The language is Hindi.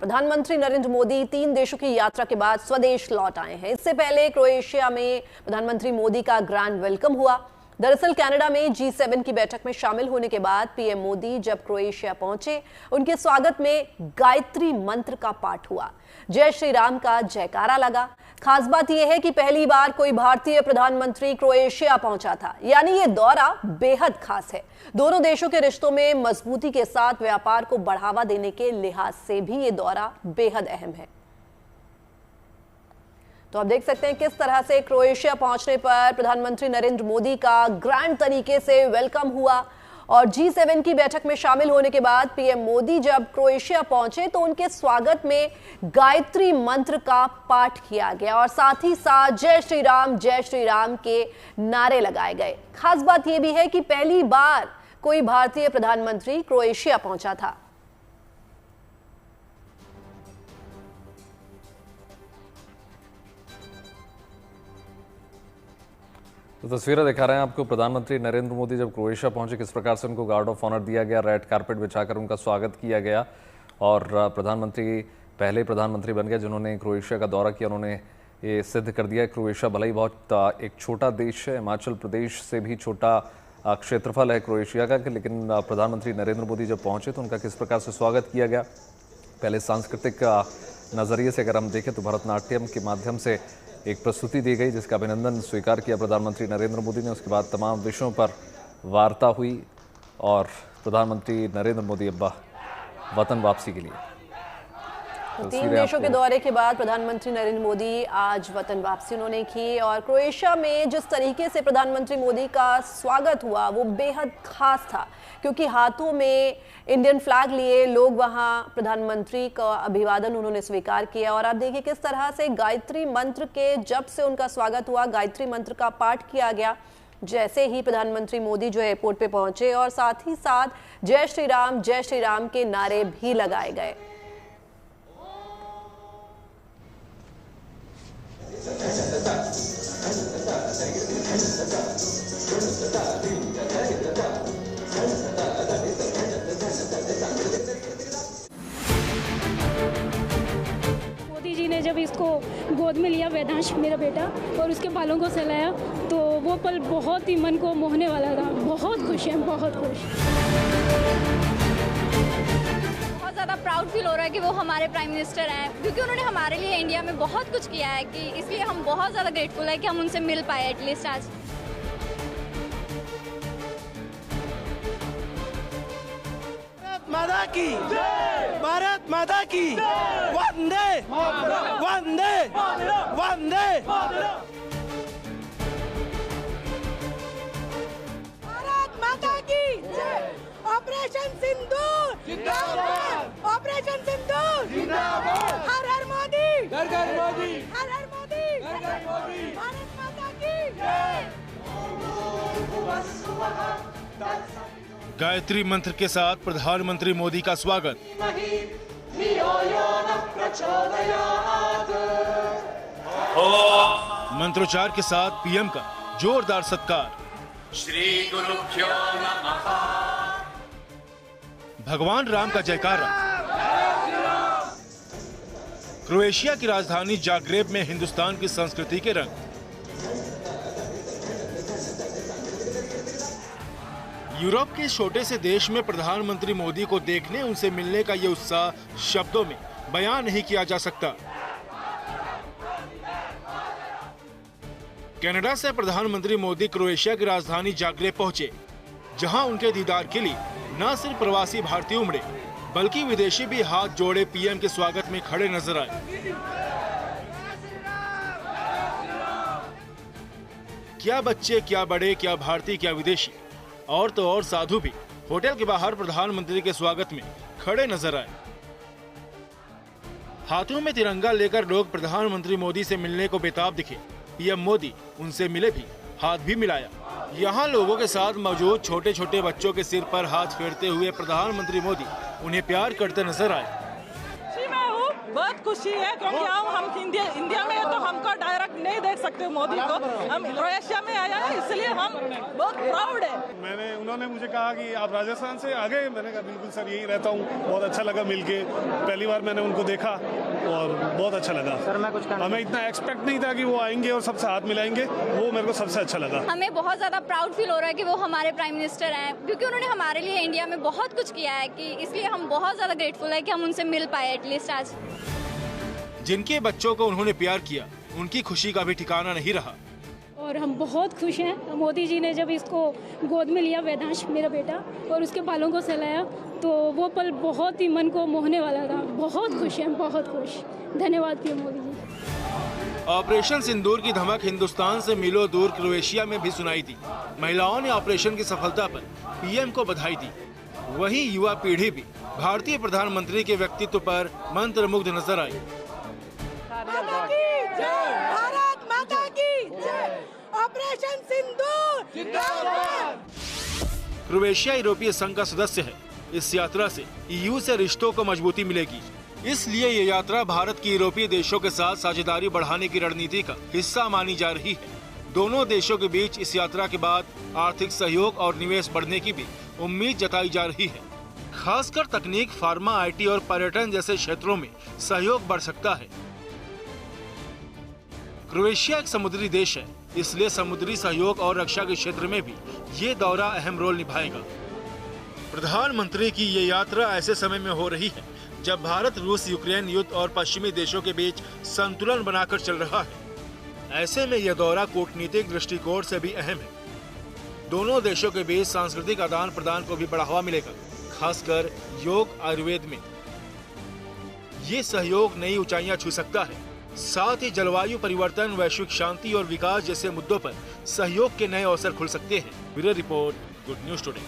प्रधानमंत्री नरेंद्र मोदी 3 देशों की यात्रा के बाद स्वदेश लौट आए हैं। इससे पहले क्रोएशिया में प्रधानमंत्री मोदी का ग्रैंड वेलकम हुआ। दरअसल कनाडा में G7 की बैठक में शामिल होने के बाद पीएम मोदी जब क्रोएशिया पहुंचे, उनके स्वागत में गायत्री मंत्र का पाठ हुआ। जय श्री राम का जयकारा लगा। खास बात यह है कि पहली बार कोई भारतीय प्रधानमंत्री क्रोएशिया पहुंचा था, यानी ये दौरा बेहद खास है। दोनों देशों के रिश्तों में मजबूती के साथ व्यापार को बढ़ावा देने के लिहाज से भी ये दौरा बेहद अहम है। तो आप देख सकते हैं किस तरह से क्रोएशिया पहुंचने पर प्रधानमंत्री नरेंद्र मोदी का ग्रैंड तरीके से वेलकम हुआ। और G7 की बैठक में शामिल होने के बाद पीएम मोदी जब क्रोएशिया पहुंचे तो उनके स्वागत में गायत्री मंत्र का पाठ किया गया और साथ ही साथ जय श्री राम के नारे लगाए गए। खास बात यह भी है कि पहली बार कोई भारतीय प्रधानमंत्री क्रोएशिया पहुंचा था। तो तस्वीरें दिखा रहे हैं आपको प्रधानमंत्री नरेंद्र मोदी जब क्रोएशिया पहुंचे, किस प्रकार से उनको गार्ड ऑफ ऑनर दिया गया, रेड कारपेट बिछाकर उनका स्वागत किया गया। और प्रधानमंत्री पहले प्रधानमंत्री बन गए जिन्होंने क्रोएशिया का दौरा किया। उन्होंने ये सिद्ध कर दिया क्रोएशिया भले ही बहुत एक छोटा देश है, हिमाचल प्रदेश से भी छोटा क्षेत्रफल है क्रोएशिया का, लेकिन प्रधानमंत्री नरेंद्र मोदी जब पहुँचे तो उनका किस प्रकार से स्वागत किया गया। पहले सांस्कृतिक नज़रिए से अगर हम देखें तो भरतनाट्यम के माध्यम से एक प्रस्तुति दी गई जिसका अभिनंदन स्वीकार किया प्रधानमंत्री नरेंद्र मोदी ने। उसके बाद तमाम विषयों पर वार्ता हुई और प्रधानमंत्री नरेंद्र मोदी अब वतन वापसी के लिए 3 देशों के दौरे के बाद प्रधानमंत्री नरेंद्र मोदी आज वतन वापसी उन्होंने की। और क्रोएशिया में जिस तरीके से प्रधानमंत्री मोदी का स्वागत हुआ वो बेहद खास था, क्योंकि हाथों में इंडियन फ्लैग लिए लोग वहां प्रधानमंत्री का अभिवादन उन्होंने स्वीकार किया। और आप देखिए किस तरह से गायत्री मंत्र के जब से उनका स्वागत हुआ, गायत्री मंत्र का पाठ किया गया जैसे ही प्रधानमंत्री मोदी जो एयरपोर्ट पे पहुंचे, और साथ ही साथ जय श्री राम के नारे भी लगाए गए। मोदी जी ने जब इसको गोद में लिया, वेदांश मेरा बेटा, और उसके बालों को सहलाया तो वो पल बहुत ही मन को मोहने वाला था। बहुत खुश हैं, बहुत खुश। बहुत ज़्यादा प्राउड फील हो रहा है कि वो हमारे प्राइम मिनिस्टर हैं, क्योंकि उन्होंने हमारे लिए इंडिया में बहुत कुछ किया है, कि इसलिए हम बहुत ज़्यादा ग्रेटफुल है कि हम उनसे मिल पाए एटलीस्ट आज। माता की भारत माता की वंदे वंदे वंदे। भारत माता की ऑपरेशन सिंदूर जिंदाबाद, ऑपरेशन सिंदूर जिंदाबाद, हर हर मोदी, घर घर मोदी, हर हर मोदी, घर घर मोदी, भारत माता की जय। गायत्री मंत्र के साथ प्रधानमंत्री मोदी का स्वागत। मंत्रोच्चार के साथ पीएम का जोरदार सत्कार। श्री गुरुभ्यो नमः। भगवान राम का जयकारा। क्रोएशिया की राजधानी जाग्रेब में हिंदुस्तान की संस्कृति के रंग। यूरोप के छोटे से देश में प्रधानमंत्री मोदी को देखने, उनसे मिलने का ये उत्साह शब्दों में बयान नहीं किया जा सकता। कनाडा से प्रधानमंत्री मोदी क्रोएशिया की राजधानी जाग्रेब पहुंचे, जहां उनके दीदार के लिए न सिर्फ प्रवासी भारतीय उमड़े, बल्कि विदेशी भी हाथ जोड़े पीएम के स्वागत में खड़े नजर आए। क्या बच्चे, क्या बड़े, क्या भारतीय, क्या विदेशी, और तो और साधु भी होटल के बाहर प्रधानमंत्री के स्वागत में खड़े नजर आए। हाथों में तिरंगा लेकर लोग प्रधानमंत्री मोदी से मिलने को बेताब दिखे। पीएम मोदी उनसे मिले भी, हाथ भी मिलाया। यहाँ लोगों के साथ मौजूद छोटे छोटे बच्चों के सिर पर हाथ फेरते हुए प्रधानमंत्री मोदी उन्हें प्यार करते नजर आए। बहुत खुशी है क्योंकि हम इंडिया में है तो हमको डायरेक्ट नहीं देख सकते मोदी को। हम क्रोएशिया में आया है इसलिए हम बहुत प्राउड है। उन्होंने मुझे कहा कि आप राजस्थान से आ गए, मैंने कहा बिल्कुल सर यही रहता हूँ। बहुत अच्छा लगा मिलके, पहली बार मैंने उनको देखा और बहुत अच्छा लगा। सर मैं कुछ हमें इतना एक्सपेक्ट नहीं था कि वो आएंगे और सबसे हाथ मिलाएंगे, वो मेरे को सबसे अच्छा लगा। हमें बहुत ज़्यादा प्राउड फील हो रहा है कि वो हमारे प्राइम मिनिस्टर हैं, क्योंकि उन्होंने हमारे लिए इंडिया में बहुत कुछ किया है कि इसलिए हम बहुत ज़्यादा ग्रेटफुल है कि हम उनसे मिल पाए एटलीस्ट आज। जिनके बच्चों को उन्होंने प्यार किया, उनकी खुशी का भी ठिकाना नहीं रहा। और हम बहुत खुश हैं। मोदी जी ने जब इसको गोद में लिया, वेदांश मेरा बेटा, और उसके बालों को सहलाया, तो वो पल बहुत ही मन को मोहने वाला था। बहुत खुश हैं, बहुत खुश। धन्यवाद पीएम मोदी जी। ऑपरेशन सिंदूर की धमक हिंदुस्तान से मीलों दूर क्रोएशिया में भी सुनाई दी। महिलाओं ने ऑपरेशन की सफलता पर पीएम को बधाई दी। वहीं युवा पीढ़ी भी भारतीय प्रधानमंत्री के व्यक्तित्व पर मंत्रमुग्ध नजर आई। भारत माता की जय। ऑपरेशन सिंदूर जिंदाबाद। क्रोएशिया यूरोपीय संघ का सदस्य है। इस यात्रा से ईयू से रिश्तों को मजबूती मिलेगी। इसलिए ये यात्रा भारत की यूरोपीय देशों के साथ साझेदारी बढ़ाने की रणनीति का हिस्सा मानी जा रही है। दोनों देशों के बीच इस यात्रा के बाद आर्थिक सहयोग और निवेश बढ़ने की भी उम्मीद जताई जा रही है। खासकर तकनीक, फार्मा, आईटी और पर्यटन जैसे क्षेत्रों में सहयोग बढ़ सकता है। क्रोएशिया एक समुद्री देश है, इसलिए समुद्री सहयोग और रक्षा के क्षेत्र में भी ये दौरा अहम रोल निभाएगा। प्रधानमंत्री की ये यात्रा ऐसे समय में हो रही है जब भारत रूस यूक्रेन युद्ध और पश्चिमी देशों के बीच संतुलन बनाकर चल रहा है। ऐसे में यह दौरा कूटनीतिक दृष्टिकोण से भी अहम है। दोनों देशों के बीच सांस्कृतिक आदान प्रदान को भी बढ़ावा मिलेगा, खासकर योग आयुर्वेद में। ये सहयोग नई ऊंचाइयां छू सकता है। साथ ही जलवायु परिवर्तन, वैश्विक शांति और विकास जैसे मुद्दों पर सहयोग के नए अवसर खुल सकते हैं। Bureau report, good news today.